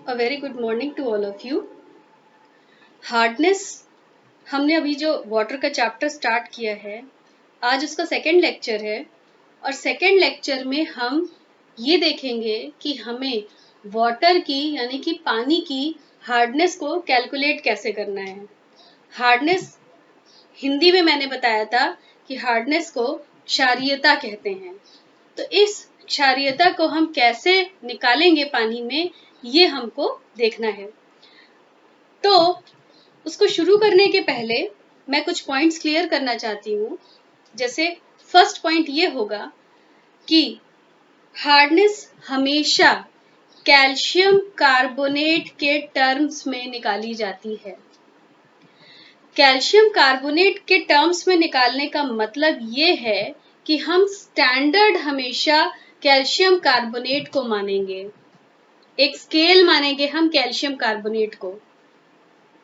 A very good morning to all of you. Hardness हमने अभी जो वाटर का चैप्टर स्टार्ट किया है, आज उसका सेकेंड लेक्चर है और सेकेंड लेक्चर में हम ये देखेंगे कि हमें वाटर की यानी कि पानी की हार्डनेस को कैलकुलेट कैसे करना है। हार्डनेस हिंदी में मैंने बताया था कि हार्डनेस को क्षारीयता कहते हैं। तो इस क्षारीयता को हम कैसे निकालेंगे पानी में, ये हमको देखना है। तो उसको शुरू करने के पहले मैं कुछ पॉइंट्स क्लियर करना चाहती हूँ। जैसे फर्स्ट पॉइंट ये होगा कि हार्डनेस हमेशा कैल्शियम कार्बोनेट के टर्म्स में निकाली जाती है। कैल्शियम कार्बोनेट के टर्म्स में निकालने का मतलब ये है कि हम स्टैंडर्ड हमेशा कैल्शियम कार्बोनेट को मानेंगे, एक स्केल मानेंगे हम कैल्शियम कार्बोनेट को।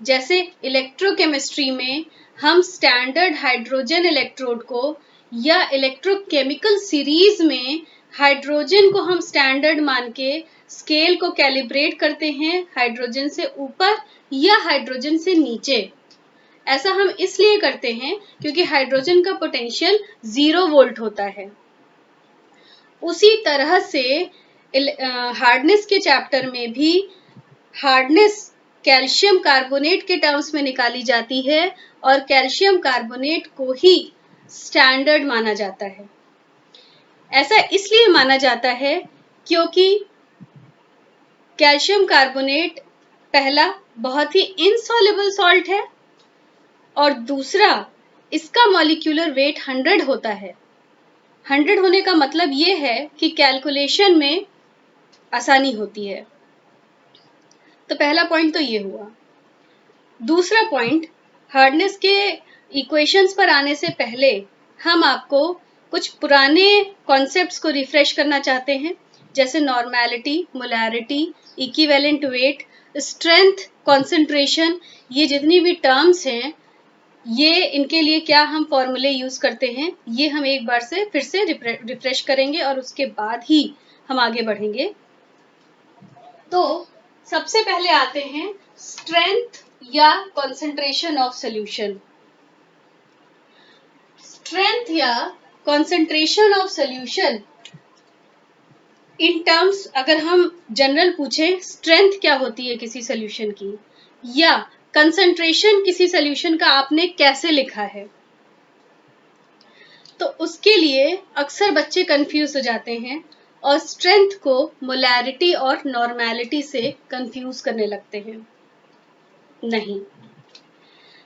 जैसे इलेक्ट्रोकेमिस्ट्री में हम स्टैंडर्ड हाइड्रोजन इलेक्ट्रोड को या इलेक्ट्रोकेमिकल सीरीज में हाइड्रोजन को हम स्टैंडर्ड मान के स्केल को कैलिब्रेट करते हैं, हाइड्रोजन से ऊपर या हाइड्रोजन से नीचे। ऐसा हम इसलिए करते हैं क्योंकि हाइड्रोजन का पोटेंशियल 0 वोल्ट होता है। उसी तरह से हार्डनेस के चैप्टर में भी हार्डनेस कैल्शियम कार्बोनेट के टर्म्स में निकाली जाती है और कैल्शियम कार्बोनेट को ही स्टैंडर्ड माना जाता है। ऐसा इसलिए माना जाता है क्योंकि कैल्शियम कार्बोनेट पहला बहुत ही इनसॉल्युबल सॉल्ट है और दूसरा इसका मॉलिक्यूलर वेट 100 होता है। 100 होने का मतलब ये है कि कैलकुलेशन में आसानी होती है। तो पहला पॉइंट तो ये हुआ। दूसरा पॉइंट, हार्डनेस के इक्वेशंस पर आने से पहले हम आपको कुछ पुराने कॉन्सेप्ट्स को रिफ्रेश करना चाहते हैं, जैसे normality, molarity, equivalent weight, strength, concentration. ये जितनी भी टर्म्स हैं, ये इनके लिए क्या हम फॉर्मूले यूज करते हैं, ये हम एक बार से फिर से रिफ्रेश करेंगे और उसके बाद ही हम आगे बढ़ेंगे। तो सबसे पहले आते हैं स्ट्रेंथ या कॉन्सेंट्रेशन ऑफ सॉल्यूशन। स्ट्रेंथ या concentration of solution in terms अगर हम जनरल पूछें, स्ट्रेंथ क्या होती है किसी सॉल्यूशन की, या कंसंट्रेशन किसी सॉल्यूशन का आपने कैसे लिखा है, तो उसके लिए अक्सर बच्चे कंफ्यूज हो जाते हैं और स्ट्रेंथ को मोलैरिटी और नॉर्मेलिटी से कंफ्यूज करने लगते हैं। नहीं,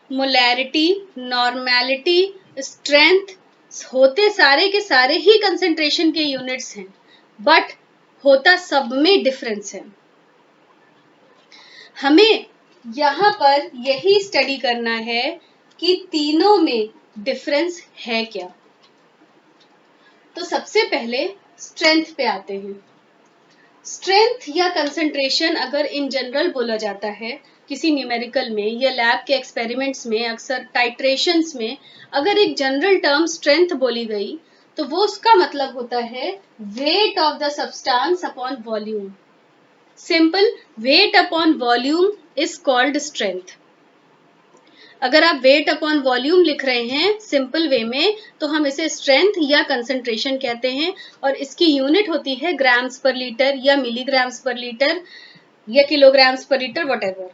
मोलैरिटी, नॉर्मेलिटी, स्ट्रेंथ होते सारे के सारे ही कंसंट्रेशन के यूनिट्स हैं, बट होता सब में डिफरेंस है। हमें यहाँ पर यही स्टडी करना है कि तीनों में डिफरेंस है क्या। तो सबसे पहले स्ट्रेंथ पे आते हैं। स्ट्रेंथ या कंसंट्रेशन अगर इन जनरल बोला जाता है किसी न्यूमेरिकल में या लैब के एक्सपेरिमेंट्स में, अक्सर टाइट्रेशंस में अगर एक जनरल टर्म स्ट्रेंथ बोली गई तो वो उसका मतलब होता है weight of the substance upon volume. Simple, weight upon volume is called strength. अगर आप वेट अपॉन वॉल्यूम लिख रहे हैं सिंपल वे में, तो हम इसे स्ट्रेंथ या कंसंट्रेशन कहते हैं और इसकी यूनिट होती है ग्राम्स पर लीटर या मिलीग्राम्स पर लीटर या किलोग्राम्स पर लीटर, व्हाटएवर।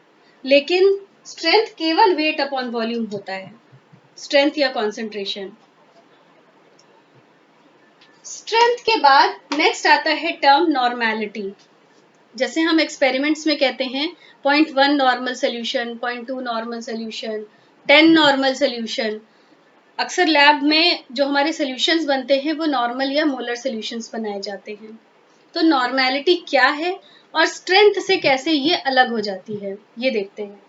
लेकिन स्ट्रेंथ केवल वेट अपॉन वॉल्यूम होता है, स्ट्रेंथ या कंसंट्रेशन। स्ट्रेंथ के बाद नेक्स्ट आता है टर्म नॉर्मेलिटी। जैसे हम एक्सपेरिमेंट्स में कहते हैं 0.1 normal solution, 0.2 normal solution, 10 normal solution. अक्सर लैब में जो हमारे सोल्यूशंस बनते हैं वो नॉर्मल या मोलर सोल्यूशंस बनाए जाते हैं। तो नॉर्मेलिटी क्या है और स्ट्रेंथ से कैसे ये अलग हो जाती है, ये देखते हैं।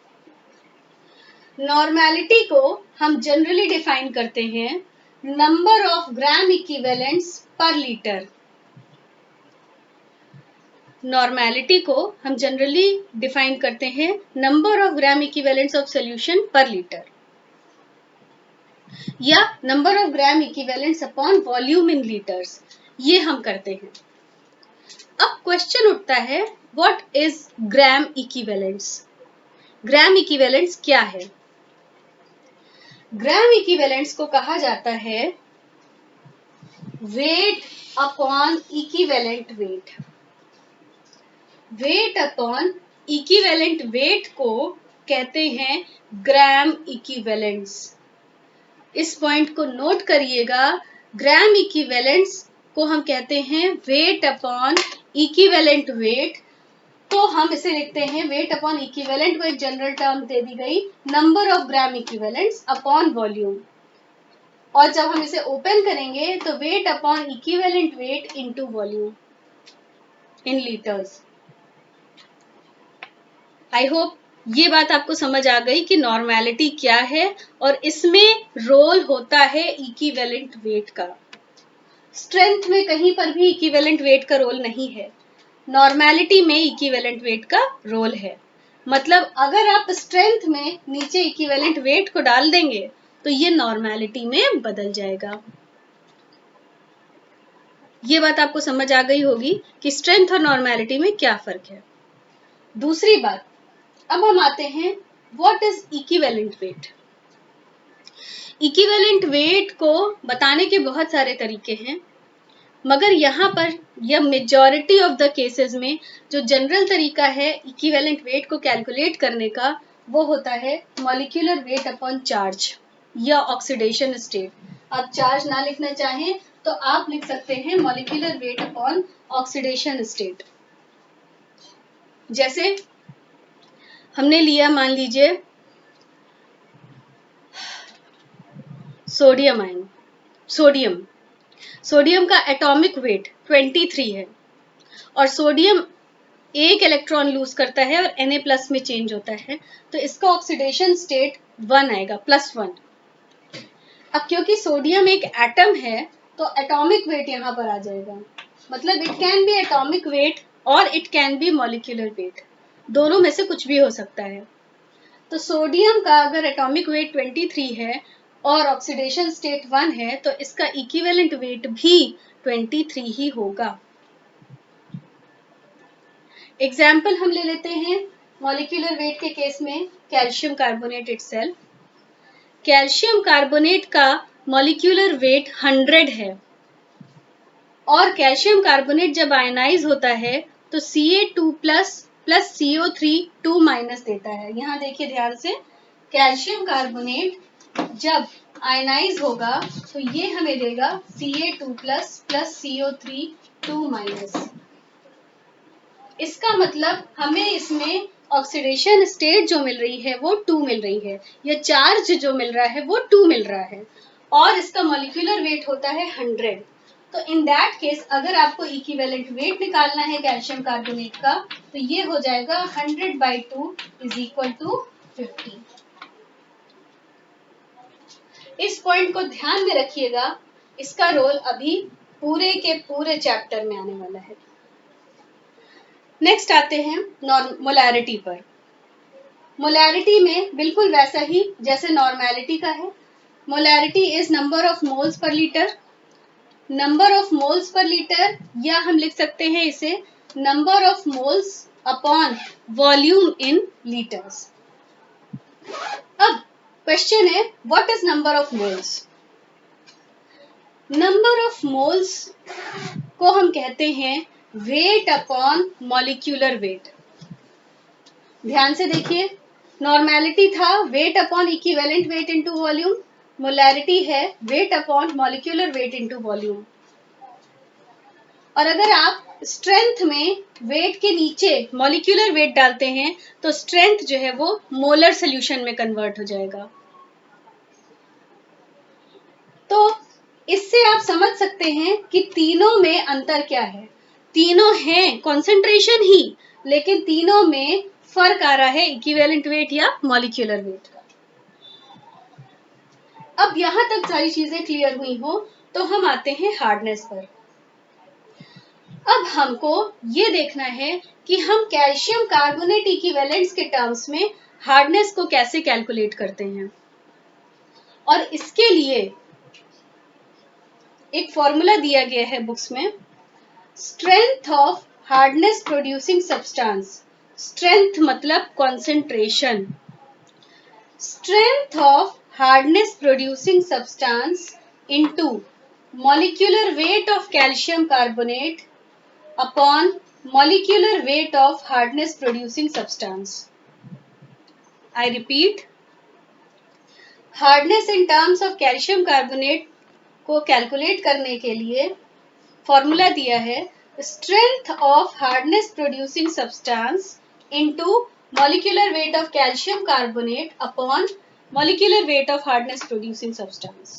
नॉर्मेलिटी को हम जनरली डिफाइन करते हैं नंबर ऑफ ग्राम इक्विवेलेंट्स पर लीटर। नॉर्मेलिटी को हम जनरली डिफाइन करते हैं number of gram equivalents of solution पर लीटर या number of gram equivalents upon volume in litres, ये हम करते हैं। अब क्वेश्चन उठता है, what is gram equivalents? Gram equivalents क्या है? ग्राम इक्विवेलेंट्स को कहा जाता है weight upon equivalent wait. Wait upon equivalent wait को कहते हैं ग्राम इक्विवेलेंट्स। इस पॉइंट को नोट करिएगा, ग्राम इक्विवेलेंट्स को हम कहते हैं वेट अपॉन इक्विवेलेंट वेट। तो हम इसे लिखते हैं वेट अपॉन इक्विवेलेंट, को एक जनरल टर्म दे दी गई, number of gram equivalents upon volume. और जब हम इसे ओपन करेंगे तो wait upon equivalent weight into volume in litres. I hope ये बात आपको समझ आ गई कि नॉर्मेलिटी क्या है और इसमें रोल होता है इक्विवेलेंट वेट का। स्ट्रेंथ में कहीं पर भी इक्विवेलेंट वेट का रोल नहीं है, नॉर्मेलिटी में इक्विवेलेंट वेट का रोल है। मतलब अगर आप स्ट्रेंथ में नीचे इक्विवेलेंट वेट को डाल देंगे तो ये नॉर्मेलिटी में बदल जाएगा। ये बात आपको समझ आ गई होगी कि स्ट्रेंथ और नॉर्मेलिटी में क्या फर्क है। दूसरी बात, अब हम आते हैं what is equivalent weight. Equivalent weight को बताने के बहुत सारे तरीके हैं, मगर यहाँ पर यह मेजॉरिटी ऑफ द केसेस में जो जनरल तरीका है इक्विवेलेंट वेट को कैलकुलेट करने का, वो होता है मॉलिक्यूलर वेट अपॉन चार्ज या ऑक्सीडेशन स्टेट। आप चार्ज ना लिखना चाहें तो आप लिख सकते हैं molecular weight upon oxidation state. जैसे हमने लिया, मान लीजिए सोडियम आयन, सोडियम का एटॉमिक वेट 23 है और सोडियम एक इलेक्ट्रॉन लूज करता है और Na+ में चेंज होता है, तो इसका ऑक्सीडेशन स्टेट 1 आएगा, +1। अब क्योंकि सोडियम एक एटम है तो एटॉमिक वेट यहाँ पर आ जाएगा। मतलब it can be atomic weight और it can be molecular weight, दोनों में से कुछ भी हो सकता है। तो सोडियम का अगर एटॉमिक वेट 23 है और ऑक्सीडेशन स्टेट 1 है तो इसका इक्विवेलेंट वेट भी 23 ही होगा। एग्जाम्पल हम ले लेते हैं मॉलिक्यूलर वेट के केस में calcium carbonate itself. Calcium carbonate का मॉलिक्यूलर वेट 100 है और कैल्शियम कार्बोनेट जब आयनाइज होता है तो Ca2+ प्लस CO3 2- देता है। यहाँ देखिए ध्यान से, कैल्शियम कार्बोनेट जब आयनाइज होगा तो ये हमें देगा Ca2+ प्लस CO3 2-। इसका मतलब हमें इसमें ऑक्सीडेशन स्टेट जो मिल रही है वो 2 मिल रही है, या चार्ज जो मिल रहा है वो 2 मिल रहा है और इसका मॉलिक्यूलर वेट होता है 100। तो इन दैट केस अगर आपको इक्विवेलेंट वेट निकालना है कैल्शियम कार्बोनेट का तो ये हो जाएगा 100/2 = 50। इस पॉइंट को ध्यान में रखिएगा, इसका रोल अभी पूरे के पूरे चैप्टर में आने वाला है। नेक्स्ट आते हैं मोलैरिटी पर। मोलैरिटी में बिल्कुल वैसा ही जैसे नॉर्मेलिटी का है। Molarity is number of moles per litre. Number of moles per litre, या हम लिख सकते हैं इसे number of moles upon volume in litres. अब क्वेश्चन है what is number of moles. Number of moles को हम कहते हैं वेट अपॉन मॉलिक्यूलर वेट। ध्यान से देखिए, नॉर्मेलिटी था weight upon equivalent weight into volume, molarity है weight upon molecular weight into volume. और अगर आप स्ट्रेंथ में वेट के नीचे मॉलिक्यूलर वेट डालते हैं तो स्ट्रेंथ जो है वो मोलर सोल्यूशन में कन्वर्ट हो जाएगा। तो इससे आप समझ सकते हैं कि तीनों में अंतर क्या है। तीनों हैं कॉन्सेंट्रेशन ही, लेकिन तीनों में फर्क आ रहा है इक्विवेलेंट वेट या मॉलिक्यूलर वेट का। अब यहां तक सारी चीजें क्लियर हुई हो तो हम आते हैं हार्डनेस पर। अब हमको ये देखना है कि हम कैल्शियम कार्बोनेट इक्विवेलेंट्स के टर्म्स में हार्डनेस को कैसे कैलकुलेट करते हैं। और इसके लिए एक फॉर्मूला दिया गया है बुक्स में, strength of hardness producing substance, strength मतलब concentration, strength of hardness producing substance into molecular weight of calcium carbonate upon molecular weight of hardness producing substance. I repeat, hardness in terms of calcium carbonate को calculate करने के लिए formula दिया है strength of hardness producing substance into molecular weight of calcium carbonate upon molecular weight of hardness producing substance.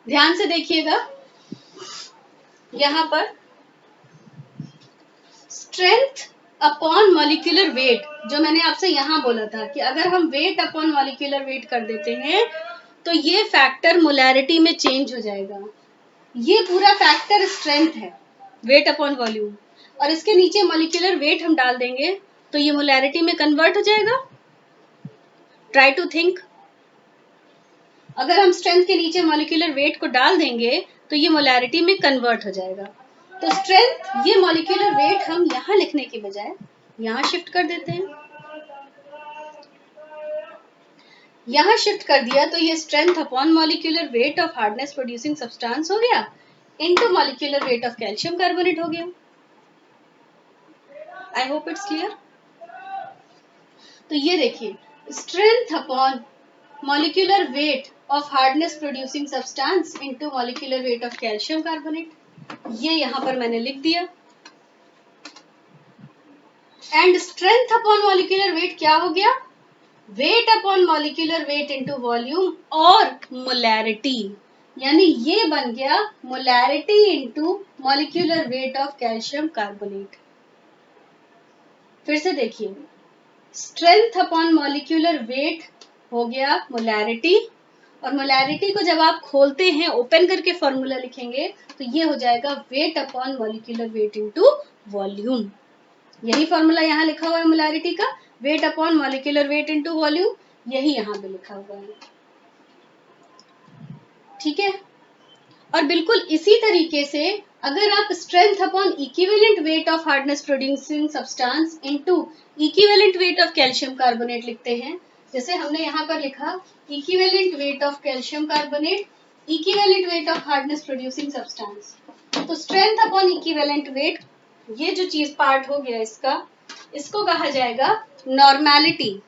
ध्यान से देखिएगा, यहां पर strength अपॉन मॉलिक्यूलर वेट, जो मैंने आपसे यहां बोला था कि अगर हम वेट अपॉन मॉलिक्यूलर वेट कर देते हैं तो ये फैक्टर मोलैरिटी में चेंज हो जाएगा। ये पूरा फैक्टर स्ट्रेंथ है, वेट अपॉन वॉल्यूम, और इसके नीचे मॉलिक्यूलर वेट हम डाल देंगे तो ये मोलैरिटी में कन्वर्ट हो जाएगा। ट्राई टू थिंक, अगर हम स्ट्रेंथ के नीचे मॉलिक्यूलर वेट को डाल देंगे तो ये मोलैरिटी में कन्वर्ट हो जाएगा। तो स्ट्रेंथ, ये मॉलिक्यूलर वेट हम यहां लिखने के बजाय यहां शिफ्ट कर देते हैं। यहां शिफ्ट कर दिया तो ये strength upon molecular weight of hardness producing substance हो गया into molecular weight of calcium carbonate हो गया। I hope it's clear. तो ये देखिए, strength upon molecular weight of hardness producing substance into molecular weight of calcium carbonate, ये यहां पर मैंने लिख दिया। And strength upon molecular wait क्या हो गया, wait upon molecular weight into volume और मोलैरिटी, यानी ये बन गया molarity into molecular weight of calcium carbonate. फिर से देखिए, स्ट्रेंथ अपॉन मॉलिक्यूलर वेट हो गया मोलैरिटी, और मोलैरिटी को जब आप खोलते हैं, ओपन करके फॉर्मूला लिखेंगे तो ये हो जाएगा wait upon molecular weight into volume. यही फॉर्मूला यहाँ लिखा हुआ है मोलैरिटी का, wait upon molecular weight into volume, यही यहाँ पे लिखा हुआ है। ठीक है, और बिल्कुल इसी तरीके से अगर आप strength upon equivalent weight of hardness producing substance into equivalent weight of calcium carbonate लिखते हैं, जैसे हमने यहाँ पर लिखा equivalent weight of calcium carbonate, equivalent weight of hardness producing substance, तो स्ट्रेंथ अपॉन इक्विवेलेंट वेट, ये जो चीज पार्ट हो गया इसका, इसको कहा जाएगा नॉर्मेलिटी।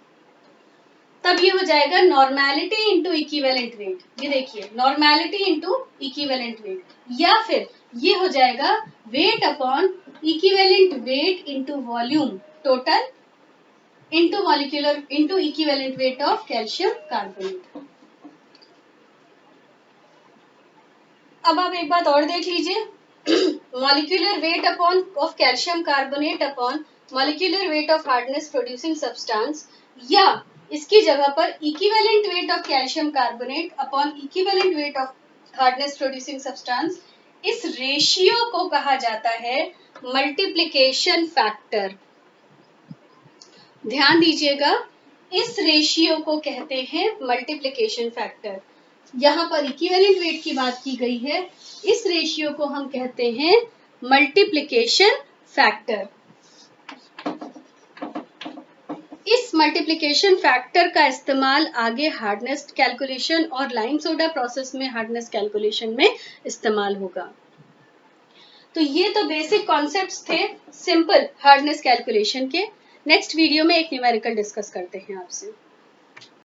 तब ये हो जाएगा नॉर्मेलिटी इंटू इक्विवेलेंट वेट, ये देखिए नॉर्मेलिटी इंटू इक्विवेलेंट वेट, या फिर ये हो जाएगा wait upon equivalent weight into volume total into molecular into equivalent weight of calcium carbonate. अब आप एक बात और देख लीजिए, molecular weight upon of calcium carbonate upon molecular weight of hardness producing substance, या इसकी जगह पर equivalent weight of calcium carbonate upon equivalent weight of hardness producing substance, इस रेशियो को कहा जाता है मल्टीप्लिकेशन फैक्टर। ध्यान दीजिएगा, इस रेशियो को कहते हैं मल्टीप्लिकेशन फैक्टर। यहाँ पर इक्विवेलेंट वेट की बात की गई है, इस रेशियो को हम कहते हैं मल्टीप्लिकेशन फैक्टर। इस मल्टीप्लिकेशन फैक्टर का इस्तेमाल आगे हार्डनेस कैलकुलेशन और लाइम सोडा प्रोसेस में हार्डनेस कैलकुलेशन में इस्तेमाल होगा। तो ये तो बेसिक कॉन्सेप्ट्स थे सिंपल हार्डनेस कैलकुलेशन के। नेक्स्ट वीडियो में एक न्यूमेरिकल डिस्कस करते हैं आपसे।